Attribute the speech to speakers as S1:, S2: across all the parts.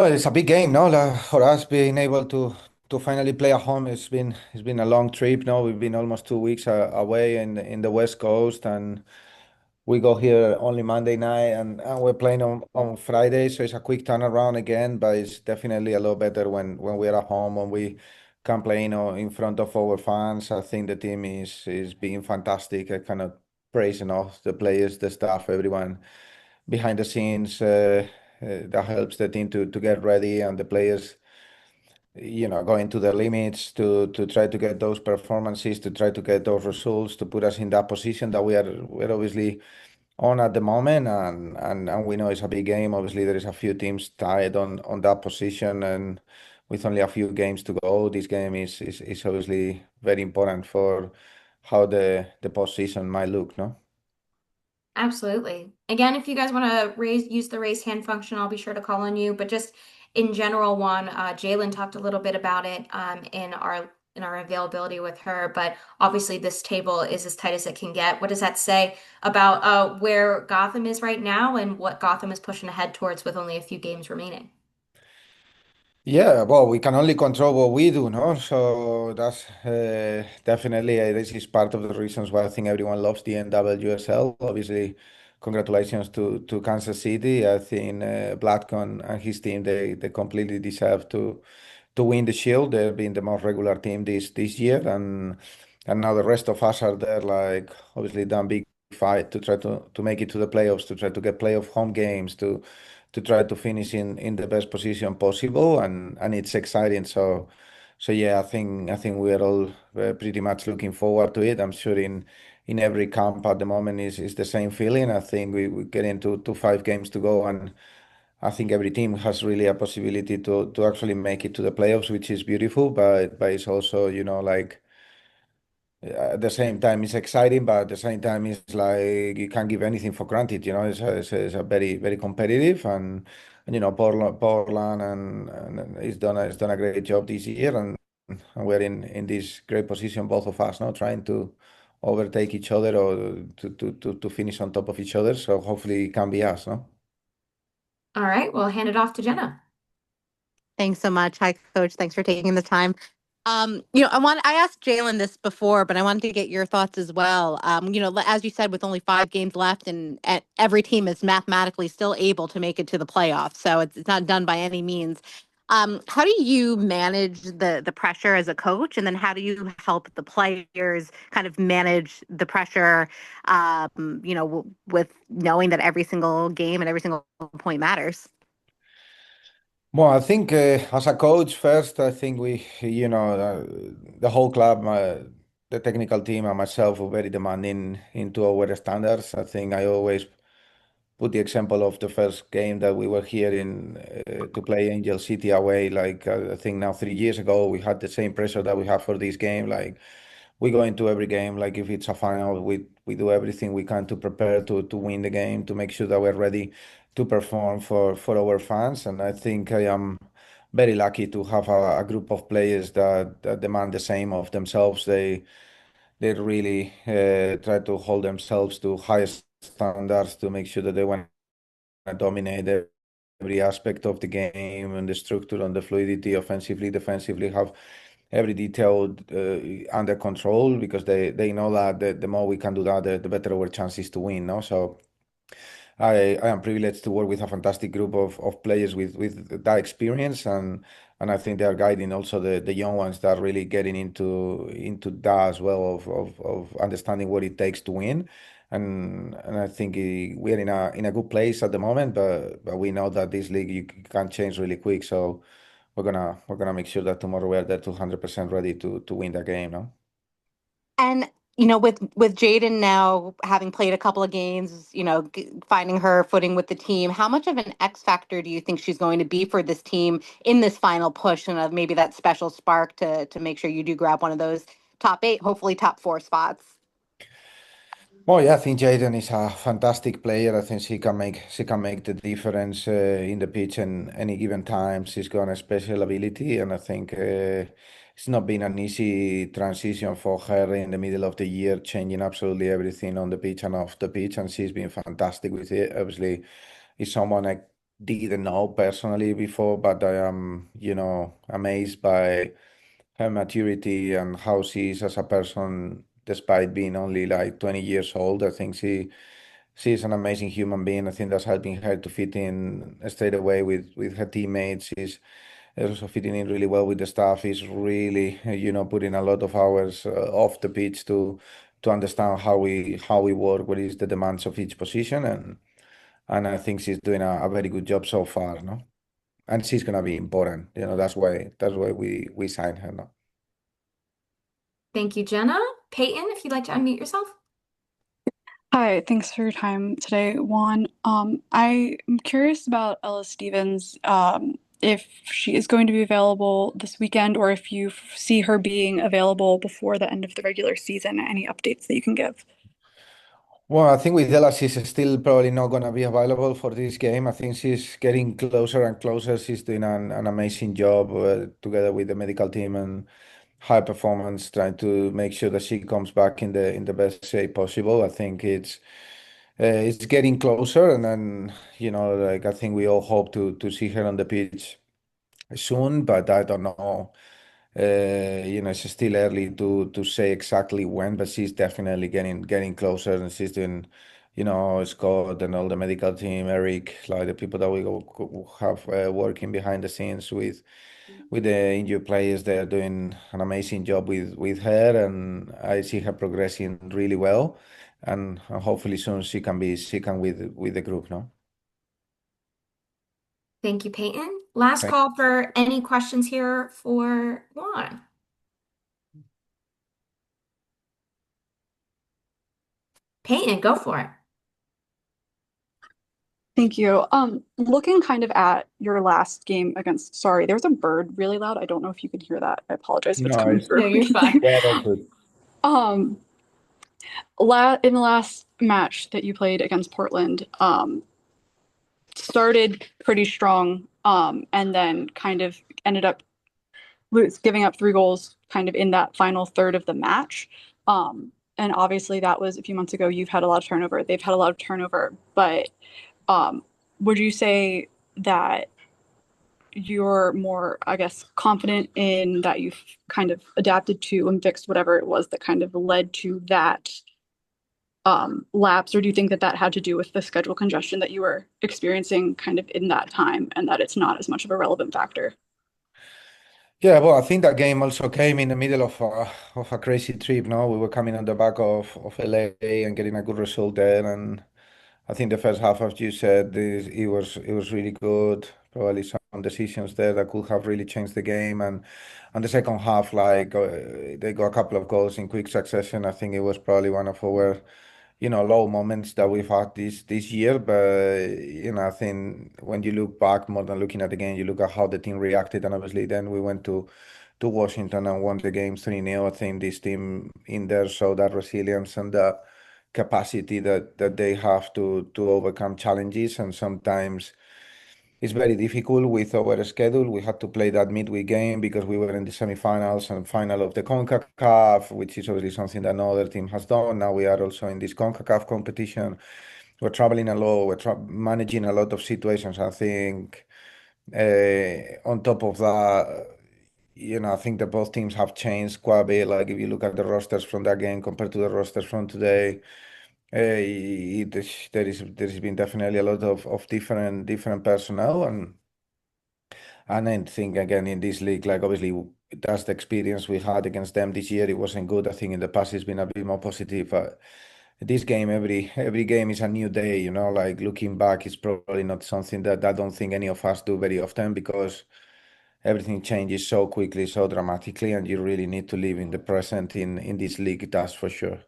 S1: Well, it's a big game, no? For us being able to finally play at home, it's been a long trip. No, we've been almost 2 weeks away in the West Coast, and we go here only Monday night, and we're playing on Friday, so it's a quick turnaround again. But it's definitely a lot better when we're at home, when we can play, in front of our fans. I think the team is being fantastic. I cannot praise enough the players, the staff, everyone behind the scenes. That helps the team to get ready, and the players, going to their limits to try to get those performances, to try to get those results, to put us in that position that we're obviously on at the moment, and we know it's a big game. Obviously, there is a few teams tied on that position, and with only a few games to go, this game is obviously very important for how the postseason might look, no?
S2: Absolutely. Again, if you guys want to use the raise hand function, I'll be sure to call on you. But just in general, Juan, Jalen talked a little bit about it in our availability with her. But obviously, this table is as tight as it can get. What does that say about where Gotham is right now and what Gotham is pushing ahead towards with only a few games remaining?
S1: Yeah, well, we can only control what we do, no? So that's definitely this is part of the reasons why I think everyone loves the NWSL. Obviously, congratulations to Kansas City. I think Blatcon and his team, they completely deserve to win the Shield. They've been the most regular team this year, and now the rest of us are there, like obviously done big fight to try to make it to the playoffs, to try to get playoff home games, to try to finish in the best position possible, and it's exciting. So yeah, I think we are all pretty much looking forward to it. I'm sure in every camp at the moment is the same feeling. I think we get into to 5 games to go, and I think every team has really a possibility to actually make it to the playoffs, which is beautiful. But it's also, like, at the same time it's exciting, but at the same time it's like you can't give anything for granted. It's a very very competitive, and Portland and it's done a great job this year, and we're in this great position, both of us, now trying to overtake each other or to finish on top of each other. So hopefully it can be us, no?
S2: All right, well, hand it off to Jenna.
S3: Thanks so much. Hi, Coach. Thanks for taking the time. I asked Jalen this before, but I wanted to get your thoughts as well. As you said, with only 5 games left, and every team is mathematically still able to make it to the playoffs, so it's not done by any means. How do you manage the pressure as a coach, and then how do you help the players kind of manage the pressure? With knowing that every single game and every single point matters.
S1: Well, I think as a coach, first, I think the whole club, the technical team, and myself are very demanding into our standards. I think I always put the example of the first game that we were here in to play Angel City away. Like, I think now 3 years ago, we had the same pressure that we have for this game. Like, we go into every game, like if it's a final, we do everything we can to prepare to win the game, to make sure that we're ready to perform for our fans. And I think I am very lucky to have a group of players that demand the same of themselves. They really try to hold themselves to highest standards to make sure that they want to dominate every aspect of the game, and the structure and the fluidity, offensively, defensively, have every detail under control, because they know that the more we can do that, the better our chances to win. No, so I am privileged to work with a fantastic group of players with that experience, and I think they are guiding also the young ones that are really getting into that as well, of understanding what it takes to win. And I think we are in a good place at the moment, but we know that this league you can change really quick. So we're gonna make sure that tomorrow we are there 200% ready to win the game, no?
S3: And with Jaden now having played a couple of games, finding her footing with the team, how much of an X factor do you think she's going to be for this team in this final push, and maybe that special spark to make sure you do grab one of those top 8, hopefully top 4 spots?
S1: Well, yeah, I think Jaden is a fantastic player. I think she can make the difference in the pitch in any given time. She's got a special ability, and I think it's not been an easy transition for her in the middle of the year, changing absolutely everything on the pitch and off the pitch, and she's been fantastic with it. Obviously, is someone didn't know personally before, but I am, amazed by her maturity and how she is as a person, despite being only like 20 years old. I think she's an amazing human being. I think that's helping her to fit in straight away with her teammates. She's also fitting in really well with the staff. He's really, putting a lot of hours off the pitch to understand how we work, what is the demands of each position, and I think she's doing a very good job so far, no? And she's gonna be important. That's why we signed her, no?
S2: Thank you, Jenna. Peyton, if you'd like to unmute yourself.
S4: Hi, thanks for your time today, Juan. I am curious about Ella Stevens, if she is going to be available this weekend or if you see her being available before the end of the regular season. Any updates that you can give?
S1: Well, I think with Ella, she's still probably not going to be available for this game. I think she's getting closer and closer. She's doing an amazing job together with the medical team and high performance, trying to make sure that she comes back in the best shape possible. I think it's getting closer, and then like I think we all hope to see her on the pitch soon, but I don't know. It's still early to say exactly when, but she's definitely getting closer, and she's doing, Scott and all the medical team, Eric, like the people that we have working behind the scenes with the injured players. They're doing an amazing job with her, and I see her progressing really well, and hopefully soon she can with the group, no?
S2: Thank you, Peyton. Last
S1: Thank
S2: call for any questions here for Juan. Peyton, go for it.
S4: Thank you. Looking kind of at your last game against, sorry, there was a bird really loud. I don't know if you can hear that. I apologize if it's
S1: No,
S4: coming
S1: it's
S4: through.
S2: No, you're fine.
S1: yeah, all good.
S4: Um, in the last match that you played against Portland, started pretty strong, and then kind of ended up giving up 3 goals kind of in that final third of the match. And obviously that was a few months ago. You've had a lot of turnover. They've had a lot of turnover, but would you say that you're more, I guess, confident in that you've kind of adapted to and fixed whatever it was that kind of led to that lapse, or do you think that that had to do with the schedule congestion that you were experiencing kind of in that time and that it's not as much of a relevant factor?
S1: Yeah, well, I think that game also came in the middle of a crazy trip. No, we were coming on the back of LA and getting a good result there, and I think the first half, as you said, it was really good. Probably some decisions there that could have really changed the game, and the second half, like they got a couple of goals in quick succession. I think it was probably one of our low moments that we've had this year. But I think when you look back, more than looking at the game, you look at how the team reacted, and obviously then we went to Washington and won the game 3-0. I think this team in there showed that resilience and the capacity that they have to overcome challenges, and sometimes it's very difficult with our schedule. We had to play that midweek game because we were in the semifinals and final of the CONCACAF, which is obviously something that no other team has done. Now we are also in this CONCACAF competition. We're traveling a lot. We're managing a lot of situations. I think on top of that, I think that both teams have changed quite a bit. Like if you look at the rosters from that game compared to the rosters from today, there's been definitely a lot of different personnel, and I think again in this league, like obviously that's the experience we had against them this year. It wasn't good. I think in the past it's been a bit more positive. This game, every game is a new day. Like looking back, it's probably not something that I don't think any of us do very often because everything changes so quickly, so dramatically, and you really need to live in the present in this league. That's for sure.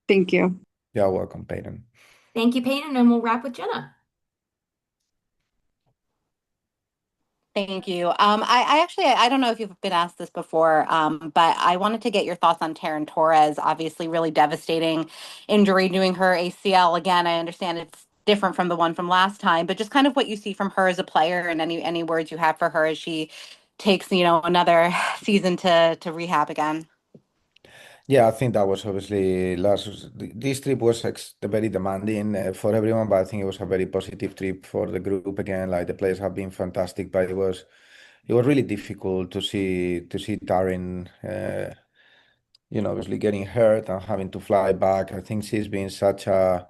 S4: Thank you.
S1: You're welcome, Peyton.
S2: Thank you, Peyton, and we'll wrap with Jenna.
S3: Thank you. I actually, I don't know if you've been asked this before, but I wanted to get your thoughts on Taryn Torres. Obviously, really devastating injury doing her ACL. Again, I understand it's different from the one from last time, but just kind of what you see from her as a player and any words you have for her as she takes, another season to rehab again.
S1: Yeah, I think that was obviously this trip was very demanding for everyone, but I think it was a very positive trip for the group again. Like the players have been fantastic, but it was really difficult to see Taryn, obviously getting hurt and having to fly back. I think she's been such a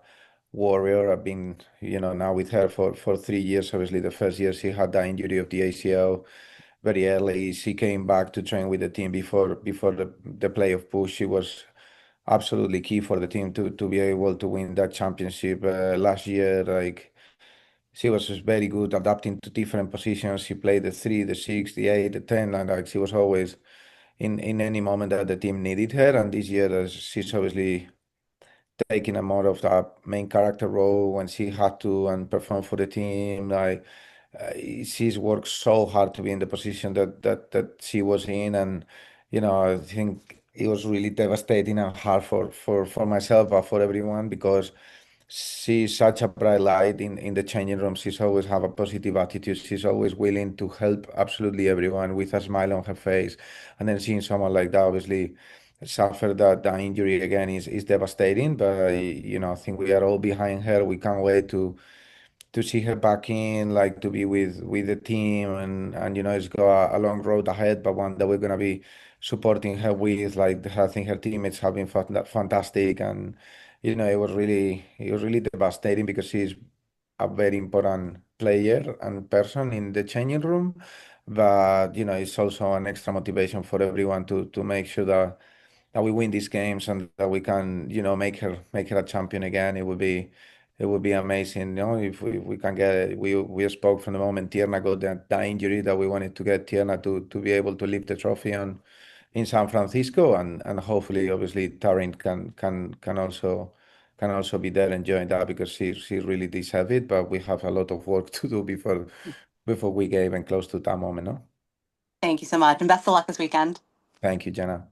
S1: warrior. I've been, now with her for 3 years. Obviously, the first year she had the injury of the ACL very early. She came back to train with the team before the playoff push. She was absolutely key for the team to be able to win that championship last year. Like she was just very good adapting to different positions. She played the 3, the 6, the 8, the 10, and like she was always in any moment that the team needed her. And this year, she's obviously taking a more of that main character role when she had to and perform for the team. Like she's worked so hard to be in the position that she was in, and I think it was really devastating and hard for myself, but for everyone, because she's such a bright light in the changing room. She's always have a positive attitude. She's always willing to help absolutely everyone with a smile on her face. And then seeing someone like that obviously suffer that injury again is devastating. But I think we are all behind her. We can't wait to see her back in, like to be with the team, and it's got a long road ahead, but one that we're gonna be supporting her with. Like I think her teammates have been fantastic, and it was really devastating because she's a very important player and person in the changing room. But it's also an extra motivation for everyone to make sure that we win these games and that we can, make her a champion again. It would be amazing, if we can get it. We spoke from the moment Tierna got that injury that we wanted to get Tierna to be able to lift the trophy on in San Francisco, and hopefully, obviously, Taryn can also be there enjoying that because she really deserves it. But we have a lot of work to do before we get even close to that moment, no?
S3: Thank you so much, and best of luck this weekend.
S1: Thank you, Jenna.